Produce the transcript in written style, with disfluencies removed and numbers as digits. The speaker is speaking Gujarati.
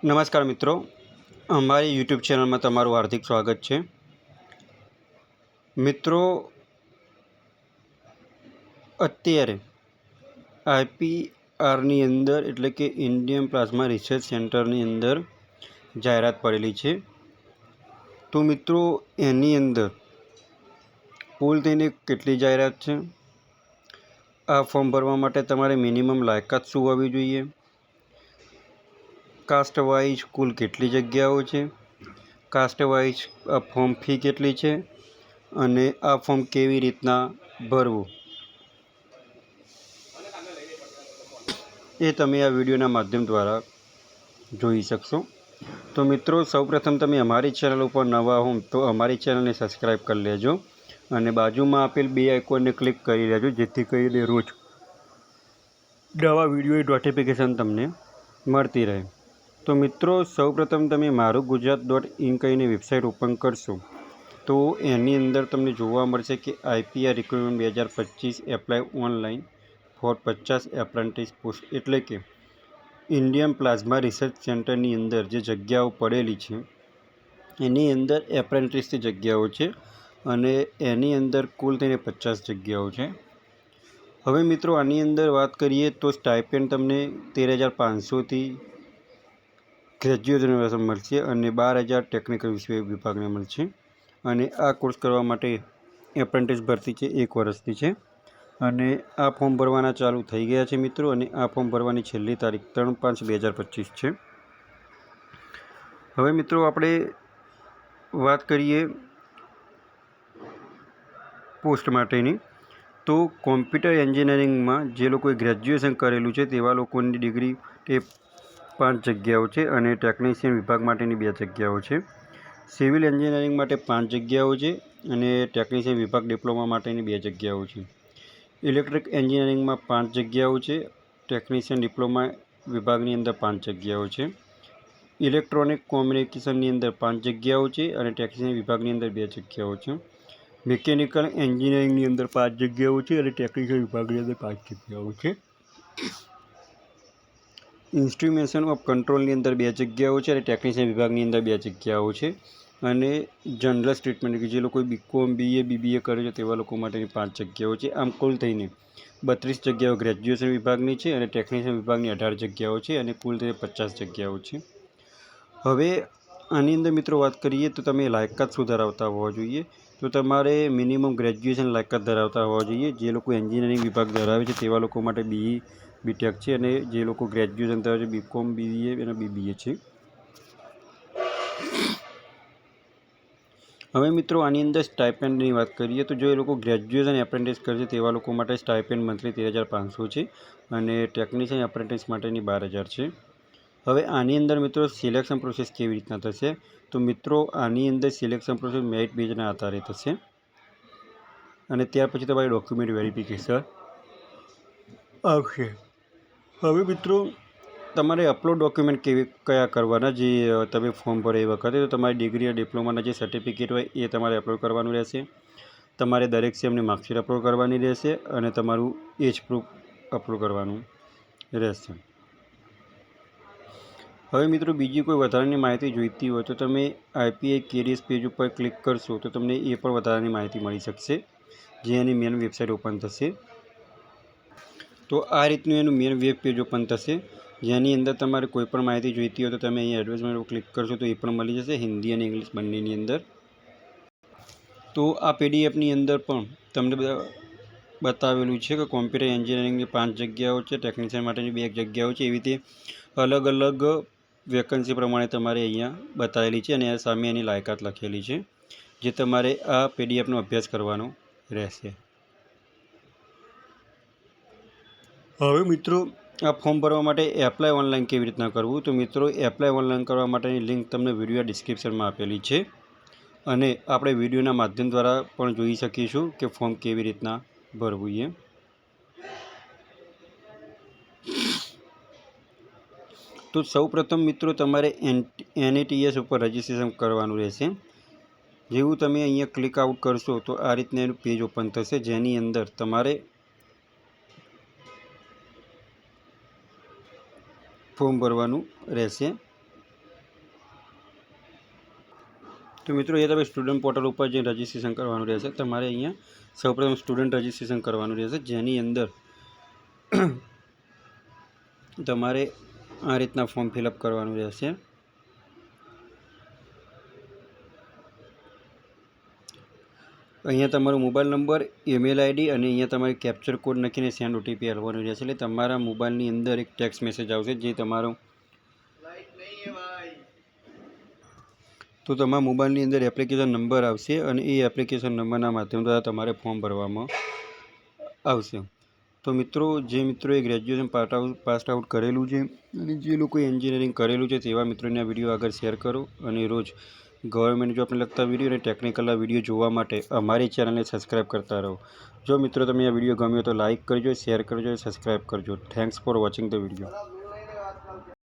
નમસ્કાર મિત્રો, અમારી યુટ્યુબ ચેનલમાં તમારું હાર્દિક સ્વાગત છે. મિત્રો, અત્યારે IPRની અંદર એટલે કે ઇન્ડિયન પ્લાઝમા રિસર્ચ સેન્ટરની અંદર જાહેરાત પડેલી છે. તો મિત્રો, એની અંદર કુલ થઈને કેટલી જાહેરાત છે, આ ફોર્મ ભરવા માટે તમારે મિનિમમ લાયકાત શું હોવી જોઈએ, કાસ્ટ વાઇઝ કુલ કેટલી જગ્યાઓ છે, કાસ્ટ વાઇઝ આ ફોર્મ ફી કેટલી છે અને આ ફોર્મ કેવી રીતના ભરવું એ તમે આ વિડીયોના માધ્યમ દ્વારા જોઈ શકશો. તો મિત્રો, સૌપ્રથમ તમે અમારી ચેનલ ઉપર નવા હો તો અમારી ચેનલને સબસ્ક્રાઈબ કરી લેજો અને બાજુમાં આપેલ બે આઇકોનને ક્લિક કરી લેજો, જેથી કરીને રોજ નવા વિડીયોની નોટિફિકેશન તમને મળતી રહે. તો મિત્રો, સૌપ્રથમ તમે મારું ગુજરાત.in કહીને વેબસાઇટ ઓપન કરશો તો એની અંદર તમને જોવા મળશે કે IPR recruitment 2025 apply online for 50 apprentice post, એટલે કે ઇન્ડિયન પ્લાઝમા રિસર્ચ સેન્ટરની અંદર જે જગ્યાઓ પડેલી છે એની અંદર એપ્રેન્ટિસની જગ્યાઓ છે અને એની અંદર કુલ થઈને 50 જગ્યાઓ છે. હવે મિત્રો, આની અંદર વાત કરીએ તો સ્ટાઇપેન્ડ તમને 13,500થી ગ્રેજ્યુએશન મળશે અને 12,000 ટેકનિકલ વિભાગને મળશે. અને આ કોર્સ કરવા માટે એપ્રેન્ટિસ ભરતી છે 1 વર્ષની છે અને આ ફોર્મ ભરવાના ચાલુ થઈ ગયા છે મિત્રો. અને આ ફોર્મ ભરવાની છેલ્લી તારીખ 3/5/2025 છે. હવે મિત્રો, આપણે વાત કરીએ પોસ્ટ માટેની. તો કોમ્પ્યુટર એન્જિનિયરિંગમાં જે લોકોએ ગ્રેજ્યુએશન કરેલું છે તેવા લોકોની ડિગ્રી તે 5 જગ્યાઓ છે અને ટેકનિશિયન વિભાગ માટેની 2 જગ્યાઓ છે. સિવિલ એન્જિનિયરિંગ માટે 5 જગ્યાઓ છે અને ટેકનિશિયન વિભાગ ડિપ્લોમા માટેની 2 જગ્યાઓ છે. ઇલેક્ટ્રિક એન્જિનિયરિંગમાં 5 જગ્યાઓ છે, ટેકનિશિયન ડિપ્લોમા વિભાગની અંદર 5 જગ્યાઓ છે. ઇલેક્ટ્રોનિક કોમ્યુનિકેશનની અંદર 5 જગ્યાઓ છે અને ટેકનિશિયન વિભાગની અંદર 2 જગ્યાઓ છે. મિકેનિકલ એન્જિનિયરિંગની અંદર 5 જગ્યાઓ છે અને ટેકનિકલ વિભાગની અંદર 5 જગ્યાઓ છે. ઇન્સ્ટ્રુમેશન ઓફ કંટ્રોલની અંદર 2 જગ્યાઓ છે અને ટેકનિશિયન વિભાગની અંદર 2 જગ્યાઓ છે. અને જનરલ સ્ટેટમેન્ટ કે જે લોકોએ BCom BA BBA કર્યું છે તેવા લોકો માટેની 5 જગ્યાઓ છે. આમ કુલ થઈને 32 જગ્યાઓ ગ્રેજ્યુએશન વિભાગની છે અને ટેકનિશિયન વિભાગની 18 જગ્યાઓ છે અને કુલ થઈને 50 જગ્યાઓ છે. હવે આની અંદર મિત્રો વાત કરીએ તો તમે લાયકાત શું ધરાવતા હોવા જોઈએ, તો તમારે મિનિમમ ગ્રેજ્યુએશન લાયકાત ધરાવતા હોવા જોઈએ. જે લોકો એન્જિનિયરિંગ વિભાગ ધરાવે છે તેવા લોકો માટે BE BTech છે અને જે લોકો ગ્રેજ્યુએશન ધરાવે છે BCom BBA અને BBA છે. હવે મિત્રો, આની અંદર સ્ટાઇપેન્ડની વાત કરીએ તો જો એ લોકો ગ્રેજ્યુએશન એપ્રેન્ટિસ કરશે તેવા લોકો માટે સ્ટાઇપેન્ડ મંથલી 13,500 છે અને ટેકનિશિયન એપ્રેન્ટિસ માટેની 12,000 છે. હવે આની અંદર મિત્રો સિલેક્શન પ્રોસેસ કેવી રીતના થશે, તો મિત્રો આની અંદર સિલેક્શન પ્રોસેસ મેરિટ બેઝના આધારે થશે અને ત્યાર પછી તમારી ડોક્યુમેન્ટ વેરિફિકેશન આવશે. હવે મિત્રો, તમારે અપલોડ ડોક્યુમેન્ટ કયા કરવાના, જે તમે ફોર્મ ભરે એ વખતે તો તમારી ડિગ્રી અને ડિપ્લોમાના જે સર્ટિફિકેટ હોય એ તમારે અપલોડ કરવાનું રહેશે. તમારે દરેક સેમની માર્કશીટ અપલોડ કરવાની રહેશે અને તમારું એજ પ્રૂફ અપલોડ કરવાનું રહેશે. હવે મિત્રો, બીજી કોઈ વધારાની માહિતી જોઈતી હોય તો તમે IPI કેરિયર્સ પેજ ઉપર ક્લિક કરશો તો તમને એ પણ વધારાની માહિતી મળી શકશે, જે એની મેન વેબસાઇટ ઓપન થશે. તો આ રીતનું એનું મેન વેબ પેજ ઓપન થશે, જેની અંદર તમારે કોઈ પણ માહિતી જોઈતી હોય તો તમે અહીં એડવર્ટાઇઝમેન્ટ પર ક્લિક કરશો તો એ પણ મળી જશે, હિન્દી અને ઇંગ્લિશ બંનેની અંદર. તો આ PDFની અંદર પણ તમને બતાવેલું છે કે કોમ્પ્યુટર એન્જિનિયરિંગની 5 જગ્યાઓ છે, ટેકનિશિયન માટેની 2 જગ્યાઓ છે. એવી રીતે અલગ અલગ વેકન્સી પ્રમાણે તમારે અહીંયા બતાવેલી છે અને આ સામે એની લાયકાત લખેલી છે, જે તમારે આ PDFનો અભ્યાસ કરવાનો રહેશે. હવે મિત્રો, આ ફોર્મ ભરવા માટે એપ્લાય ઓનલાઈન કેવી રીતના કરવું, તો મિત્રો એપ્લાય ઓનલાઈન કરવા માટેની લિંક તમને વિડીયો ડિસ્ક્રિપ્શનમાં આપેલી છે અને આપણે વિડીયોના માધ્યમ દ્વારા પણ જોઈ શકીશું કે ફોર્મ કેવી રીતના ભરવું એ. તો સૌપ્રથમ મિત્રો તમારે NETS ઉપર રજિસ્ટ્રેશન કરવાનું રહેશે. જેવું તમે અહીંયા ક્લિક આઉટ કરશો તો આ રીતના એનું પેજ ઓપન થશે, જેની અંદર તમારે ફોર્મ ભરવાનું રહેશે. તો મિત્રો અહીંયા તમે સ્ટુડન્ટ પોર્ટલ ઉપર જઈને રજિસ્ટ્રેશન કરવાનું રહેશે. તમારે અહીંયા સૌપ્રથમ સ્ટુડન્ટ રજિસ્ટ્રેશન કરવાનું રહેશે, જેની અંદર તમારે આ રીતના ફોર્મ ફિલઅપ કરવાનું રહેશે. અહીંયા તમારો મોબાઈલ નંબર, ઈમેલ આઈડી અને અહીંયા તમારે કેપ્ચર કોડ નાખીને સેન્ડ ઓટીપી આપવાનું રહેશે. એટલે તમારા મોબાઈલની અંદર એક ટેક્સ્ટ મેસેજ આવશે, જે તમારો તો તમારા મોબાઈલની અંદર એપ્લિકેશન નંબર આવશે અને એ એપ્લિકેશન નંબરના માધ્યમ દ્વારા તમારે ફોર્મ ભરવામાં આવશે. તો મિત્રો, જે મિત્રોએ ગ્રેજ્યુએશન પાસ આઉટ કરેલું છે અને જે લોકોએ એન્જિનિયરિંગ કરેલું છે તેવા મિત્રોને આ વિડીયો આગળ શેર કરો અને રોજ ગવર્મેન્ટ જોબને લગતા વિડીયો અને ટેકનિકલના વિડીયો જોવા માટે અમારી ચેનલને સબસ્ક્રાઈબ કરતા રહો. જો મિત્રો તમે આ વિડીયો ગમ્યો તો લાઇક કરજો, શેર કરજો, સબસ્ક્રાઈબ કરજો. Thanks for watching the video.